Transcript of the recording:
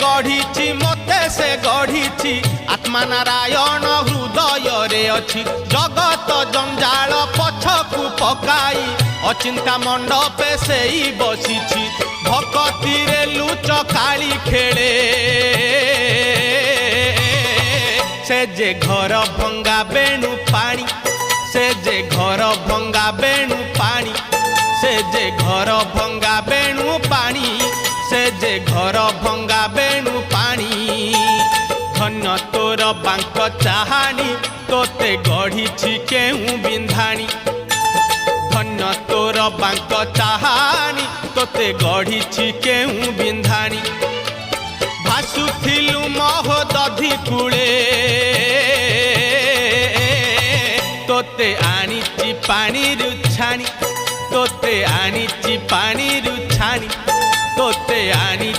गढ़ी मते से गढ़ी आत्मा नारायण हृदय रे अच्छी जगत जंजाल पछकु पकाई अचिंता मंडपे से ही बसी भक्ति रे लुच काली खेले से जे घर भंगा बेणु पानी से जे घर भंगा बेणु पानी से जे घर भंगा बेणु पानी से जे घर भंगा बेणु पानी धन्य तोर बांक चाहानी तोते गढ़ी केहू बिंधाणी धन्य तोर बांक चाहानी तोते गढ़ी केहू बिंधाणी भासुथिलु महोदधि कूले तोते आनीची पानी रुछाणी तोते आनीची पानी रुछाणी तोते आनी